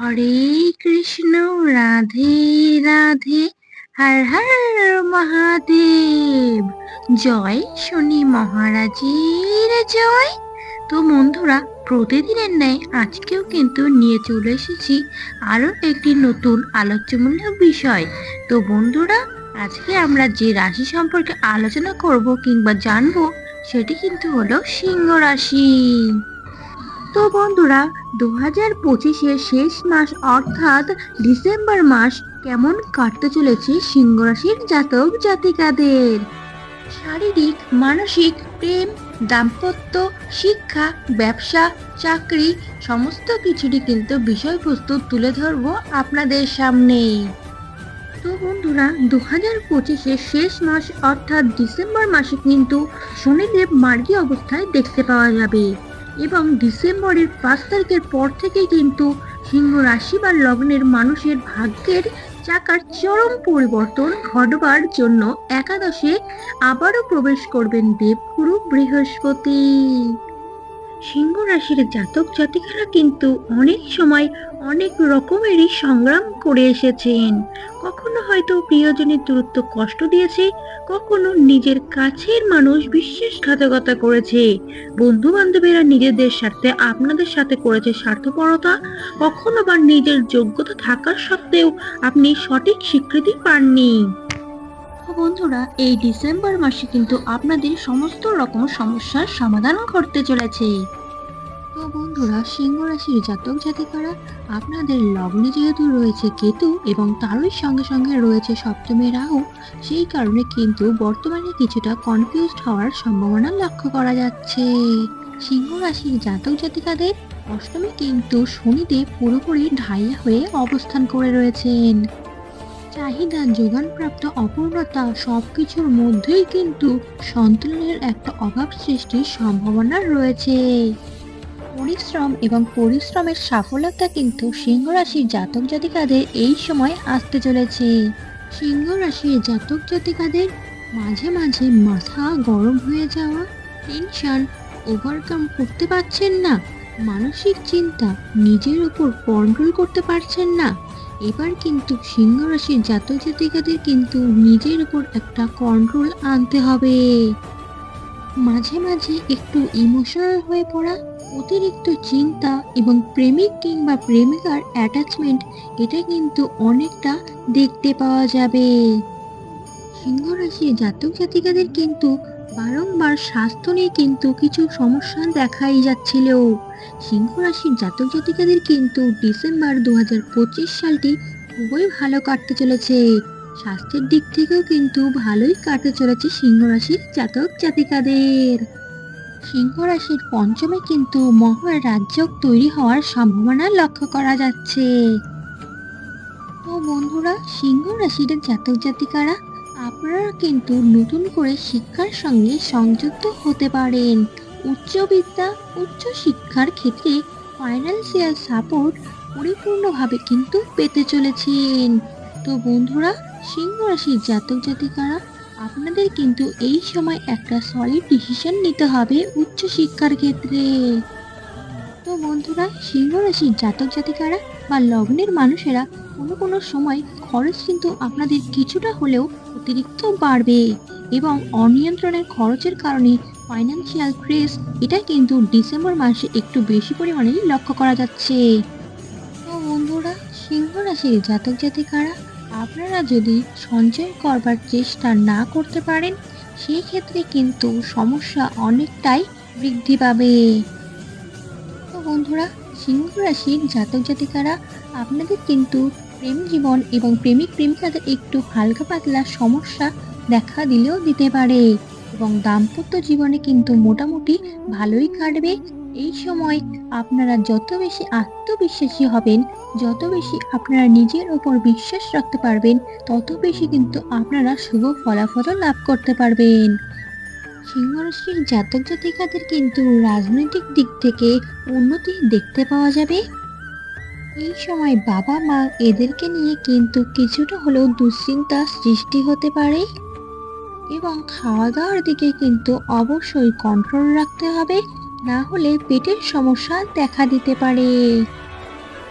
হরে কৃষ্ণ, রাধে রাধে, হর হর মহাদেব। জয় শনি মহারাজের জয়। তো বন্ধুরা, প্রতিদিনের ন্যায় আজকেও কিন্তু নিয়ে চলে এসেছি আরো একটি নতুন আলোচ্যমূলক বিষয়। তো বন্ধুরা, আজকে আমরা যে রাশি সম্পর্কে আলোচনা করব কিংবা জানবো, সেটি কিন্তু হলো সিংহ রাশি। তো বন্ধুরা, 2025-এর শেষ মাস অর্থাৎ ডিসেম্বর মাস কেমন কাটতে চলেছে সিংহ রাশির জাতক জাতিকাদের। শারীরিক, মানসিক, প্রেম, দাম্পত্য, শিক্ষা, ব্যবসা, চাকরি সমস্ত কিছুরই কিন্তু বিষয়বস্তু তুলে ধরবো আপনাদের সামনে। তো বন্ধুরা, 2025-এর শেষ মাস অর্থাৎ ডিসেম্বর মাসে কিন্তু শনিদেব মার্গী অবস্থায় দেখতে পাওয়া যাবে এবং ডিসেম্বরের 5 তারিখের পর থেকে কিন্তু সিংহ রাশি বা লগ্নের মানুষের ভাগ্যের চাকার চরম পরিবর্তন ঘটবার জন্য একাদশে আবারও প্রবেশ করবেন দেবগুরু বৃহস্পতি। সিংহ রাশির জাতক জাতিকারা কিন্তু অনেক সময় অনেক রকমেরই সংগ্রাম করে এসেছেন। কখনো হয়তো প্রিয়জনের দূরত্ব কষ্ট দিয়েছে, কখনো নিজের কাছের মানুষ বিশ্বাসঘাতকতা করেছে, বন্ধু বান্ধবেরা নিজেদের স্বার্থে আপনাদের সাথে করেছে স্বার্থপরতা, কখনো বা নিজের যোগ্যতা থাকার সত্ত্বেও আপনি সঠিক স্বীকৃতি পাননি। তো বন্ধুরা, এই ডিসেম্বর মাসে কিন্তু আপনাদের সমস্ত রকম সমস্যার সমাধান ঘটতে চলেছে। তো বন্ধুরা, সিংহ রাশির জাতক জাতিকারা, আপনাদের লগ্নে যেহেতু রয়েছে কেতু এবং তারই সঙ্গে সঙ্গে রয়েছে সপ্তমে রাহু, সেই কারণে কিন্তু বর্তমানে কিছুটা কনফিউজড হওয়ার সম্ভাবনা লক্ষ্য করা যাচ্ছে। সিংহ রাশির জাতক জাতিকাদের অষ্টমে কিন্তু শনিদেব পুরোপুরি ঢাইয়া হয়ে অবস্থান করে রয়েছেন। চাহিদা, যোগানপ্রাপ্ত অপূর্ণতা সবকিছুর মধ্যেই কিন্তু সন্তুলনের একটা অভাব সৃষ্টির সম্ভাবনা রয়েছে। পরিশ্রম এবং পরিশ্রমের সফলতা কিন্তু সিংহ রাশির জাতক জাতিকাদের এই সময় আসতে চলেছে। সিংহ রাশির জাতক জাতিকাদের মাঝে মাঝে মাথা গরম হয়ে যাওয়া, টেনশন ওভারকাম করতে পারছেন না, মানসিক চিন্তা নিজের উপর কন্ট্রোল করতে পারছেন না। এবার কিন্তু সিংহ রাশির জাতক জাতিকাদের কিন্তু নিজের উপর একটা কন্ট্রোল আনতে হবে। মাঝে মাঝে একটু ইমোশনাল হয়ে পড়া, অতিরিক্ত চিন্তা এবং প্রেমিক কিংবা প্রেমিকার অ্যাটাচমেন্ট, এটা কিন্তু অনেকটা দেখতে পাওয়া যাবে। সিংহ রাশির জাতক জাতিকাদের কিন্তু বারংবার স্বাস্থ্য নিয়ে কিন্তু কিছু সমস্যা দেখাই যাচ্ছিল। সিংহ রাশির জাতক জাতিকাদের কিন্তু ডিসেম্বর 2025 সালটি খুবই ভালো কাটতে চলেছে। স্বাস্থ্যের দিক থেকেও কিন্তু ভালোই কাটতে চলেছে সিংহ রাশির জাতক জাতিকাদের। সিংহ রাশির পঞ্চমে কিন্তু মহারাজ রাজযোগ তৈরি হওয়ার সম্ভাবনা লক্ষ্য করা যাচ্ছে। তো বন্ধুরা, সিংহ রাশির জাতক জাতিকারা, আপনারা কিন্তু নতুন করে শিক্ষার সঙ্গে সংযুক্ত হতে পারেন। উচ্চবিদ্যা, উচ্চ শিক্ষার ক্ষেত্রে ফাইন্যান্সিয়াল সাপোর্ট পরিপূর্ণভাবে কিন্তু পেতে চলেছেন। তো বন্ধুরা, সিংহ রাশির জাতক জাতিকারা, আপনাদের কিন্তু এই সময় একটা সলিড ডিসিশন নিতে হবে উচ্চ শিক্ষার ক্ষেত্রে। তো বন্ধুরা, সিংহ রাশির জাতক জাতিকারা বা লগ্নের মানুষেরা কোনো কোনো সময় খরচ কিন্তু আপনাদের কিছুটা হলেও অতিরিক্ত বাড়বে এবং অনিয়ন্ত্রণের খরচের কারণে ফাইন্যান্সিয়াল স্ট্রেস, এটা কিন্তু ডিসেম্বর মাসে একটু বেশি পরিমাণে লক্ষ্য করা যাচ্ছে। তো বন্ধুরা, সিংহ রাশির জাতক জাতিকারা, আপনারা যদি সঞ্চয় করবার চেষ্টা না করতে পারেন, সেই ক্ষেত্রে কিন্তু সমস্যা অনেকটাই বৃদ্ধি পাবে। তো বন্ধুরা, সিংহ রাশির জাতক জাতিকারা, আপনাদের কিন্তু প্রেম জীবন এবং প্রেমিক প্রেমিকাদের একটু হালকা পাতলা সমস্যা দেখা দিলেও দিতে পারে এবং দাম্পত্য জীবনে কিন্তু মোটামুটি ভালোই কাটবে। এই সময় আপনারা যত বেশি আত্মবিশ্বাসী হবেন, যত বেশি আপনারা নিজের ওপর বিশ্বাস রাখতে পারবেন, তত বেশি কিন্তু আপনারা শুভ ফলাফলও লাভ করতে পারবেন। সিংহ রাশির জাতক জাতিকাদের কিন্তু রাজনৈতিক দিক থেকে উন্নতি দেখতে পাওয়া যাবে। এই সময় বাবা মা এদেরকে নিয়ে কিন্তু কিছুটা হলেও দুশ্চিন্তা সৃষ্টি হতে পারে এবং খাওয়া দাওয়ার দিকে কিন্তু অবশ্যই কন্ট্রোল রাখতে হবে, না হলে পেটের সমস্যা দেখা দিতে পারে।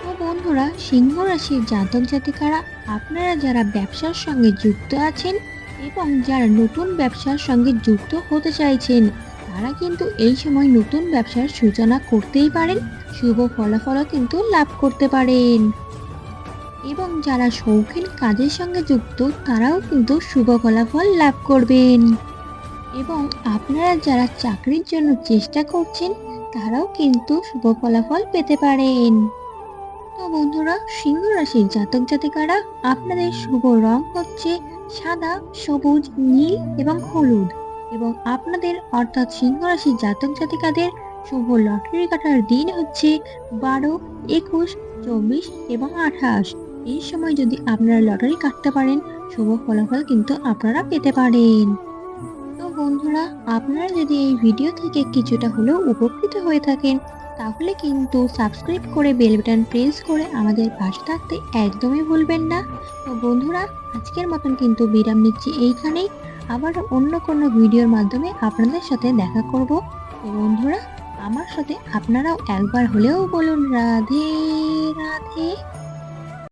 তো বন্ধুরা, সিংহ রাশির জাতক জাতিকারা, আপনারা যারা ব্যবসার সঙ্গে যুক্ত আছেন এবং যারা নতুন ব্যবসার সঙ্গে যুক্ত হতে চাইছেন, তারা কিন্তু এই সময় নতুন ব্যবসার সূচনা করতেই পারেন, শুভ ফলাফলও কিন্তু লাভ করতে পারেন। এবং যারা শৌখিন কাজের সঙ্গে যুক্ত, তারাও কিন্তু শুভ ফলাফল লাভ করবেন। এবং আপনারা যারা চাকরির জন্য চেষ্টা করছেন, তারাও কিন্তু শুভ ফলাফল পেতে পারেন। তো বন্ধুরা, সিংহ রাশির জাতক জাতিকারা, আপনাদের শুভ রং হচ্ছে সাদা, সবুজ, নীল এবং হলুদ। এবং আপনাদের অর্থাৎ সিংহ রাশির জাতক জাতিকাদের শুভ লটারি কাটার দিন হচ্ছে 12, 21, 24 এবং 28। এই সময় যদি আপনারা লটারি কাটতে পারেন, শুভ ফলাফল কিন্তু আপনারা পেতে পারেন। তো বন্ধুরা, আপনারা যদি এই ভিডিও থেকে কিছুটা হলেও উপকৃত হয়ে থাকেন, তাহলে কিন্তু সাবস্ক্রাইব করে বেল বাটন প্রেস করে আমাদের পাশে থাকতে একদমই ভুলবেন না। তো বন্ধুরা, আজকের মতন কিন্তু বিরাম নিচ্ছি এইখানেই। আবার অন্য কোনো ভিডিওর মাধ্যমে আপনাদের সাথে দেখা করব। তো বন্ধুরা, আমার সাথে আপনারাও একবার হলেও বলুন রাধে রাধে।